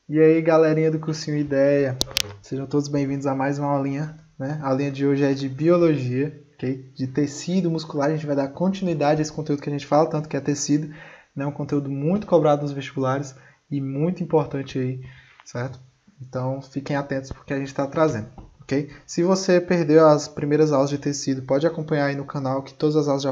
E aí, galerinha do Cursinho Ideia, sejam todos bem-vindos a mais uma aulinha, né? A aulinha de hoje é de biologia, ok? De tecido muscular. A gente vai dar continuidade a esse conteúdo que a gente fala, tanto que é tecido, né? Um conteúdo muito cobrado nos vestibulares e muito importante aí, certo? Então, fiquem atentos porque a gente está trazendo, ok? Se você perdeu as primeiras aulas de tecido, pode acompanhar aí no canal que todas as aulas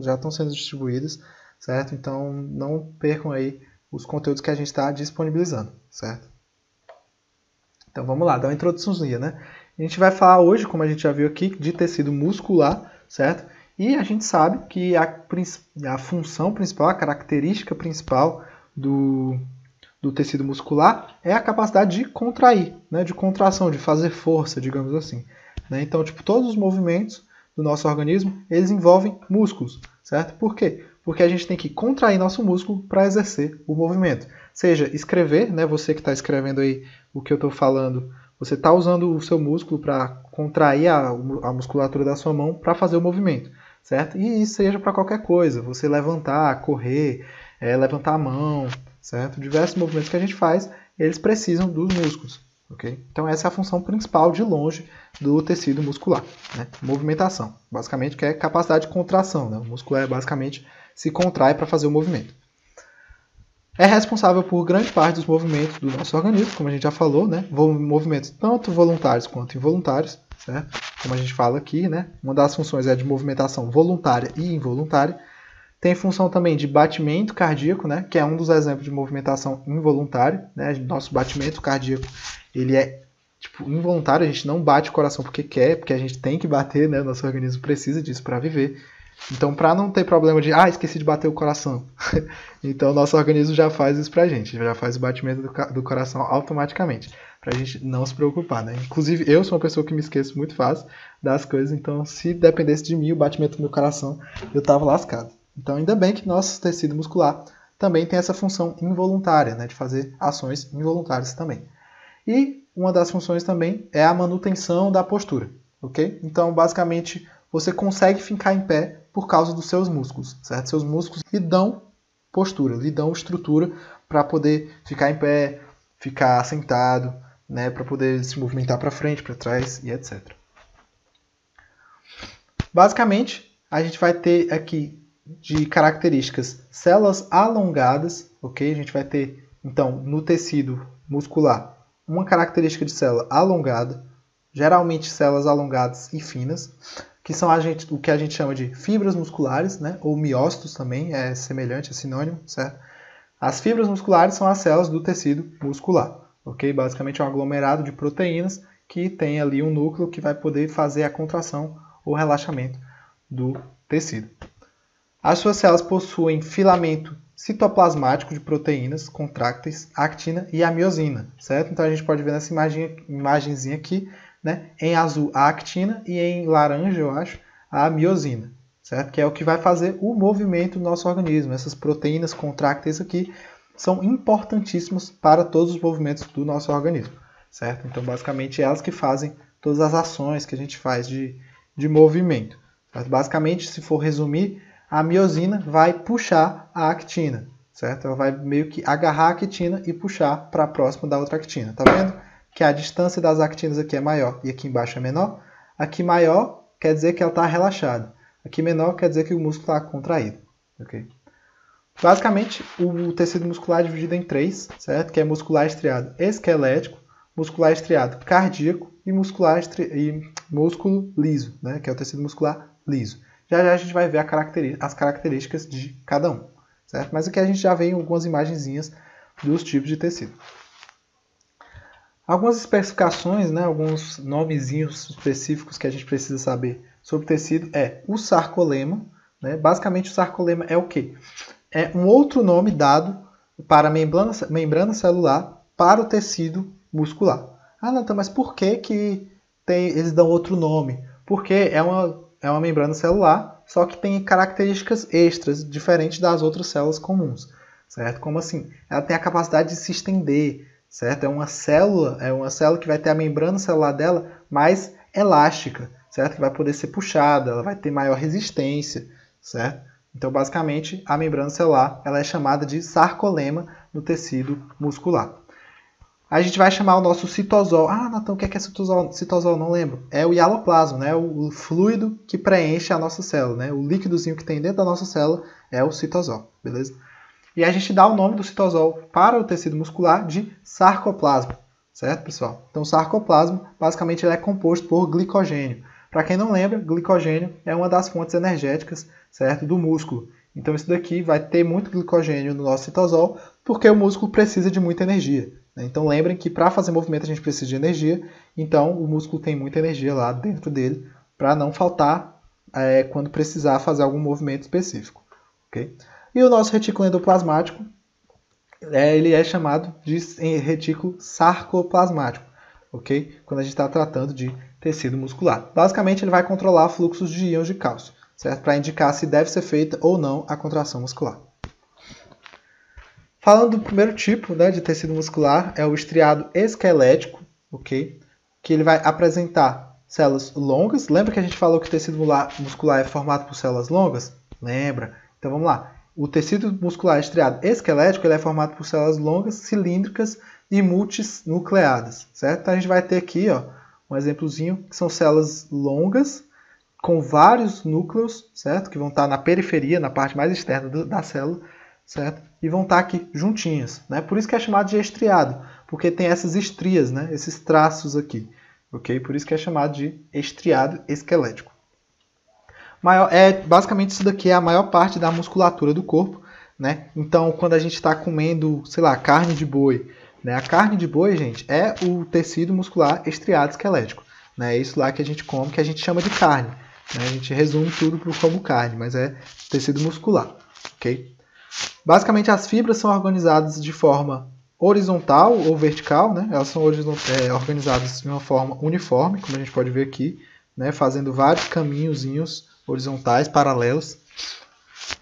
já estão sendo distribuídas, certo? Então, não percam aí os conteúdos que a gente está disponibilizando, certo? Então vamos lá, dar uma introduçãozinha, né? A gente vai falar hoje, como a gente já viu aqui, de tecido muscular, certo? E a gente sabe que a função principal, a característica principal do tecido muscular é a capacidade de contrair, né? De contração, de fazer força, digamos assim. Né? Então, tipo, todos os movimentos do nosso organismo, eles envolvem músculos, certo? Por quê? Porque a gente tem que contrair nosso músculo para exercer o movimento. Seja escrever, né? Você que está escrevendo aí o que eu estou falando, você está usando o seu músculo para contrair a musculatura da sua mão para fazer o movimento, certo? E isso seja para qualquer coisa, você levantar, correr, levantar a mão, certo? Diversos movimentos que a gente faz, eles precisam dos músculos, ok? Então essa é a função principal de longe do tecido muscular, né? Movimentação, basicamente, que é capacidade de contração, né? O músculo basicamente se contrai para fazer o movimento. É responsável por grande parte dos movimentos do nosso organismo, como a gente já falou, né? Movimentos tanto voluntários quanto involuntários, certo? Como a gente fala aqui, né? Uma das funções é de movimentação voluntária e involuntária. Tem função também de batimento cardíaco, né? Que é um dos exemplos de movimentação involuntária, né? Nosso batimento cardíaco, ele é tipo involuntário, a gente não bate o coração porque quer, porque a gente tem que bater, né? Nosso organismo precisa disso para viver. Então, para não ter problema de, esqueci de bater o coração. Então, o nosso organismo já faz isso pra gente, já faz o batimento do coração automaticamente, pra gente não se preocupar, né? Inclusive, eu sou uma pessoa que me esqueço muito fácil das coisas, então, se dependesse de mim, o batimento do meu coração, eu tava lascado. Então, ainda bem que nosso tecido muscular também tem essa função involuntária, né? De fazer ações involuntárias também. E uma das funções também é a manutenção da postura, ok? Então, basicamente, você consegue ficar em pé por causa dos seus músculos, certo? Seus músculos lhe dão postura, lhe dão estrutura para poder ficar em pé, ficar sentado, né? Para poder se movimentar para frente, para trás e etc. Basicamente, a gente vai ter aqui de características células alongadas, ok? A gente vai ter, então, no tecido muscular, uma característica de célula alongada, geralmente células alongadas e finas, que são o que a gente chama de fibras musculares, né? Ou miócitos também, é semelhante, é sinônimo, certo? As fibras musculares são as células do tecido muscular, ok? Basicamente é um aglomerado de proteínas que tem ali um núcleo que vai poder fazer a contração ou relaxamento do tecido. As suas células possuem filamento citoplasmático de proteínas contrácteis, actina e a miosina, certo? Então a gente pode ver nessa imagenzinha aqui, né? Em azul a actina e em laranja, eu acho, a miosina, certo? Que é o que vai fazer o movimento do nosso organismo. Essas proteínas contrácteis aqui são importantíssimas para todos os movimentos do nosso organismo, certo? Então basicamente elas que fazem todas as ações que a gente faz de movimento, certo? Basicamente, se for resumir, a miosina vai puxar a actina, certo? Ela vai meio que agarrar a actina e puxar para próxima da outra actina. Tá vendo que a distância das actinas aqui é maior e aqui embaixo é menor? Aqui maior quer dizer que ela está relaxada. Aqui menor quer dizer que o músculo está contraído. Okay? Basicamente, o tecido muscular é dividido em três, certo? Que é muscular estriado esquelético, muscular estriado cardíaco e músculo liso, né? Que é o tecido muscular liso. Já já a gente vai ver as características de cada um, certo? Mas aqui a gente já vê em algumas imagenzinhas dos tipos de tecido. Algumas especificações, né, alguns nomezinhos específicos que a gente precisa saber sobre o tecido é o sarcolema. Né? Basicamente o sarcolema é o quê? É um outro nome dado para a membrana celular para o tecido muscular. Ah, Natan, mas por que eles dão outro nome? Porque é uma membrana celular, só que tem características extras, diferentes das outras células comuns. Certo? Como assim? Ela tem a capacidade de se estender, certo? É uma célula que vai ter a membrana celular dela mais elástica, certo? Que vai poder ser puxada, ela vai ter maior resistência, certo? Então, basicamente, a membrana celular ela é chamada de sarcolema no tecido muscular. A gente vai chamar o nosso citosol. Ah, Nathan, o que é citosol? Citosol, não lembro. É o hialoplasma, né? O fluido que preenche a nossa célula, né? O líquidozinho que tem dentro da nossa célula é o citosol, beleza? E a gente dá o nome do citosol para o tecido muscular de sarcoplasma, certo, pessoal? Então, o sarcoplasma, basicamente, ele é composto por glicogênio. Para quem não lembra, glicogênio é uma das fontes energéticas, certo, do músculo. Então, isso daqui vai ter muito glicogênio no nosso citosol, porque o músculo precisa de muita energia. Então, lembrem que para fazer movimento a gente precisa de energia. Então, o músculo tem muita energia lá dentro dele para não faltar quando precisar fazer algum movimento específico. Okay? E o nosso retículo endoplasmático, ele é chamado de retículo sarcoplasmático, ok? Quando a gente está tratando de tecido muscular. Basicamente, ele vai controlar fluxos de íons de cálcio, certo? Para indicar se deve ser feita ou não a contração muscular. Falando do primeiro tipo, né, de tecido muscular, é o estriado esquelético, ok? Que ele vai apresentar células longas. Lembra que a gente falou que o tecido muscular é formado por células longas? Lembra? Então vamos lá. O tecido muscular estriado esquelético ele é formado por células longas, cilíndricas e multinucleadas, certo? Então a gente vai ter aqui ó, um exemplozinho que são células longas com vários núcleos, certo? Que vão estar na periferia, na parte mais externa da célula, certo? E vão estar aqui juntinhas, né? Por isso que é chamado de estriado, porque tem essas estrias, né? Esses traços aqui, ok? Por isso que é chamado de estriado esquelético. Basicamente isso daqui é a maior parte da musculatura do corpo, né? Então, quando a gente está comendo, sei lá, carne de boi, né? A carne de boi, gente, é o tecido muscular estriado esquelético, né? É isso lá que a gente come, que a gente chama de carne, né? A gente resume tudo como carne, mas é tecido muscular, ok? Basicamente, as fibras são organizadas de forma horizontal ou vertical, né? Elas são organizadas de uma forma uniforme, como a gente pode ver aqui, né? Fazendo vários caminhozinhos horizontais, paralelos.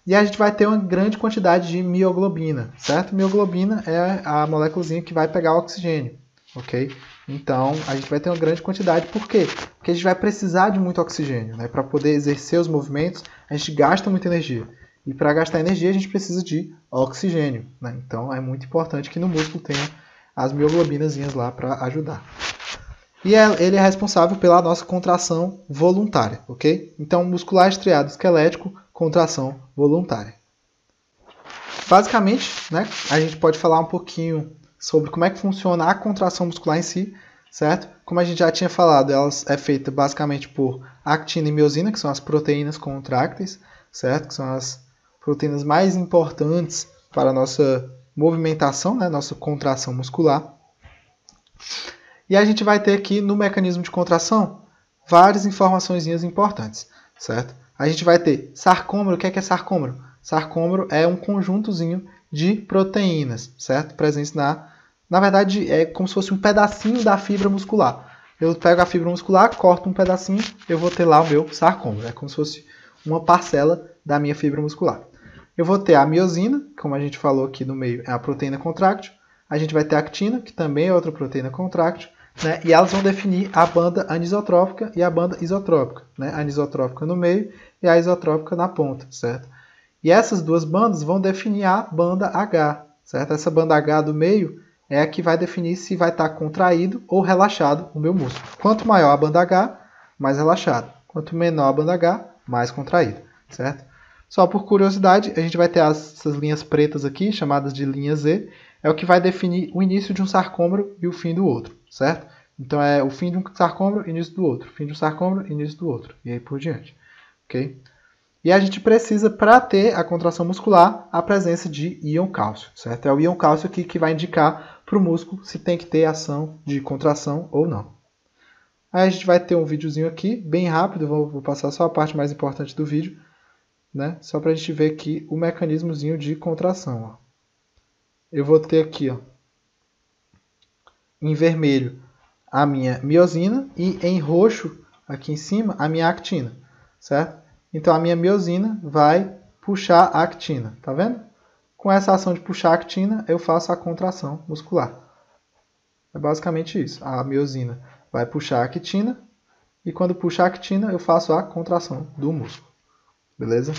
E a gente vai ter uma grande quantidade de mioglobina, certo? Mioglobina é a moléculazinha que vai pegar o oxigênio, ok? Então, a gente vai ter uma grande quantidade. Por quê? Porque a gente vai precisar de muito oxigênio, né? Para poder exercer os movimentos, a gente gasta muita energia. E para gastar energia, a gente precisa de oxigênio, né? Então, é muito importante que no músculo tenha as mioglobinazinhas lá para ajudar. E ele é responsável pela nossa contração voluntária, ok? Então, muscular estriado esquelético, contração voluntária. Basicamente, né, a gente pode falar um pouquinho sobre como é que funciona a contração muscular em si, certo? Como a gente já tinha falado, ela é feita basicamente por actina e miosina, que são as proteínas contrácteis, certo? Que são as proteínas mais importantes para a nossa movimentação, né, nossa contração muscular. E a gente vai ter aqui no mecanismo de contração várias informações importantes, certo? A gente vai ter sarcômero. O que é sarcômero? Sarcômero é um conjuntozinho de proteínas, certo? Presentes na verdade, é como se fosse um pedacinho da fibra muscular. Eu pego a fibra muscular, corto um pedacinho, eu vou ter lá o meu sarcômero. É como se fosse uma parcela da minha fibra muscular. Eu vou ter a miosina, como a gente falou aqui no meio, é a proteína contráctil. A gente vai ter a actina, que também é outra proteína contráctil. Né? E elas vão definir a banda anisotrópica e a banda isotrópica. Né? A anisotrópica no meio e a isotrópica na ponta, certo? E essas duas bandas vão definir a banda H, certo? Essa banda H do meio é a que vai definir se vai estar contraído ou relaxado o meu músculo. Quanto maior a banda H, mais relaxado. Quanto menor a banda H, mais contraído, certo? Só por curiosidade, a gente vai ter essas linhas pretas aqui, chamadas de linha Z, é o que vai definir o início de um sarcômero e o fim do outro, certo? Então é o fim de um sarcômero, início do outro, fim de um sarcômero, início do outro, e aí por diante, ok? E a gente precisa, para ter a contração muscular, a presença de íon cálcio, certo? É o íon cálcio aqui que vai indicar para o músculo se tem que ter ação de contração ou não. Aí a gente vai ter um videozinho aqui, bem rápido, vou passar só a parte mais importante do vídeo, né? Só para a gente ver aqui o mecanismozinho de contração, ó. Eu vou ter aqui, ó, em vermelho, a minha miosina e em roxo, aqui em cima, a minha actina, certo? Então, a minha miosina vai puxar a actina, tá vendo? Com essa ação de puxar a actina, eu faço a contração muscular. É basicamente isso. A miosina vai puxar a actina e quando puxa a actina, eu faço a contração do músculo. Beleza?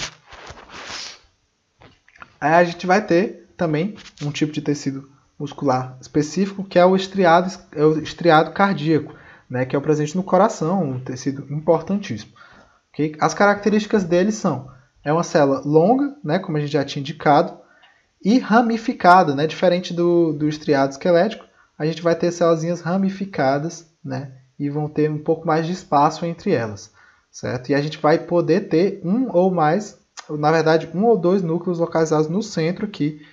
Aí a gente vai ter também um tipo de tecido muscular específico, que é o estriado cardíaco, né, que é o presente no coração, um tecido importantíssimo. Okay? As características dele são, é uma célula longa, né, como a gente já tinha indicado, e ramificada, né, diferente do estriado esquelético, a gente vai ter células ramificadas, né, e vão ter um pouco mais de espaço entre elas, certo? E a gente vai poder ter um ou dois núcleos localizados no centro aqui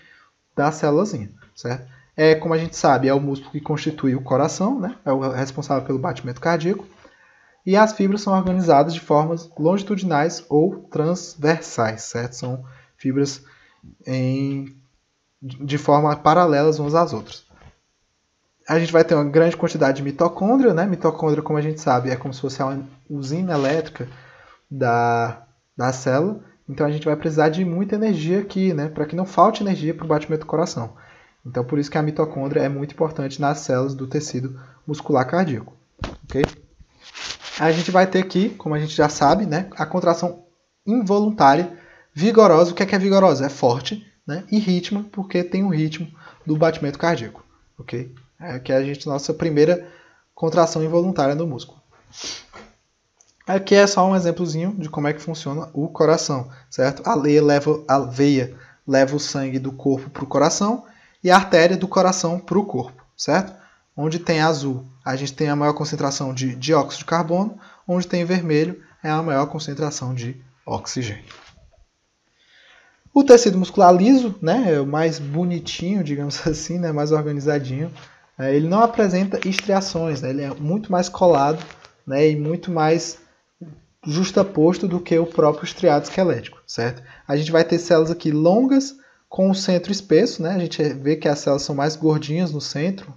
da célulazinha, certo? Como a gente sabe, é o músculo que constitui o coração, né? É o responsável pelo batimento cardíaco. E as fibras são organizadas de formas longitudinais ou transversais, certo? São fibras de forma paralelas umas às outras. A gente vai ter uma grande quantidade de mitocôndria, né? Mitocôndria, como a gente sabe, é como se fosse a usina elétrica da célula. Então a gente vai precisar de muita energia aqui, né? Para que não falte energia para o batimento do coração. Então por isso que a mitocôndria é muito importante nas células do tecido muscular cardíaco. Okay? A gente vai ter aqui, como a gente já sabe, né? A contração involuntária, vigorosa. O que é vigorosa? É forte, né? E ritmo, porque tem o ritmo do batimento cardíaco. Ok? Que é nossa primeira contração involuntária do músculo. Aqui é só um exemplozinho de como é que funciona o coração, certo? A veia leva o sangue do corpo para o coração e a artéria do coração para o corpo, certo? Onde tem azul, a gente tem a maior concentração de dióxido de carbono, onde tem vermelho é a maior concentração de oxigênio. O tecido muscular liso, né, é o mais bonitinho, digamos assim, né, mais organizadinho. Ele não apresenta estriações, né, ele é muito mais colado, né, e muito mais justaposto do que o próprio estriado esquelético, certo? A gente vai ter células aqui longas com o centro espesso, né? A gente vê que as células são mais gordinhas no centro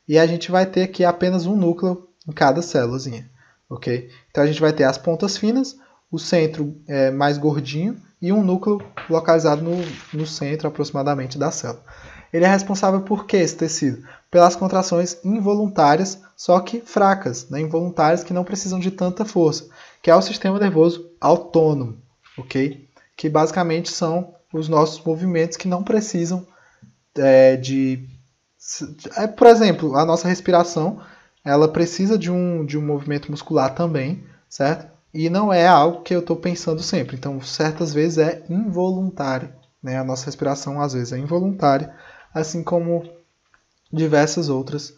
e a gente vai ter aqui apenas um núcleo em cada célulazinha, ok? Então a gente vai ter as pontas finas, o centro mais gordinho e um núcleo localizado no centro aproximadamente da célula. Ele é responsável por quê, esse tecido? Pelas contrações involuntárias, só que fracas, né? Involuntárias que não precisam de tanta força, que é o sistema nervoso autônomo, ok? Que basicamente são os nossos movimentos que não precisam por exemplo, a nossa respiração, ela precisa de um movimento muscular também, certo? E não é algo que eu estou pensando sempre. Então, certas vezes é involuntário, né? A nossa respiração, às vezes, é involuntária, assim como diversas outras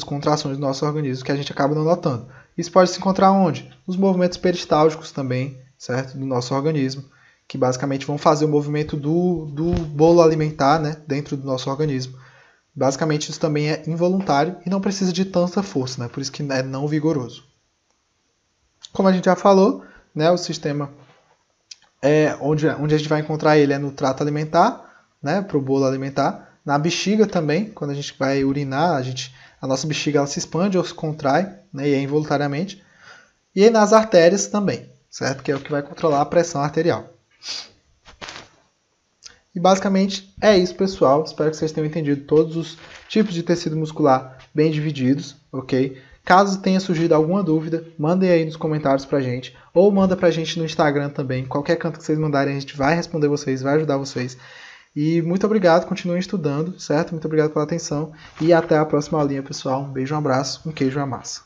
contrações do nosso organismo que a gente acaba não notando. Isso pode se encontrar onde? Nos movimentos peristálticos também, certo? Do nosso organismo, que basicamente vão fazer o movimento do bolo alimentar, né? Dentro do nosso organismo. Basicamente isso também é involuntário e não precisa de tanta força, né? Por isso que é não vigoroso. Como a gente já falou, né? O sistema onde a gente vai encontrar ele é no trato alimentar, né? Para o bolo alimentar. Na bexiga também, quando a gente vai urinar, a nossa bexiga ela se expande ou se contrai, né, e é involuntariamente. E nas artérias também, certo? Que é o que vai controlar a pressão arterial. E basicamente é isso, pessoal. Espero que vocês tenham entendido todos os tipos de tecido muscular bem divididos, ok? Caso tenha surgido alguma dúvida, mandem aí nos comentários pra gente, ou manda pra gente no Instagram também. Qualquer canto que vocês mandarem, a gente vai responder vocês, vai ajudar vocês. E muito obrigado, continuem estudando, certo? Muito obrigado pela atenção e até a próxima aulinha, pessoal. Um beijo, um abraço, um queijo e uma massa.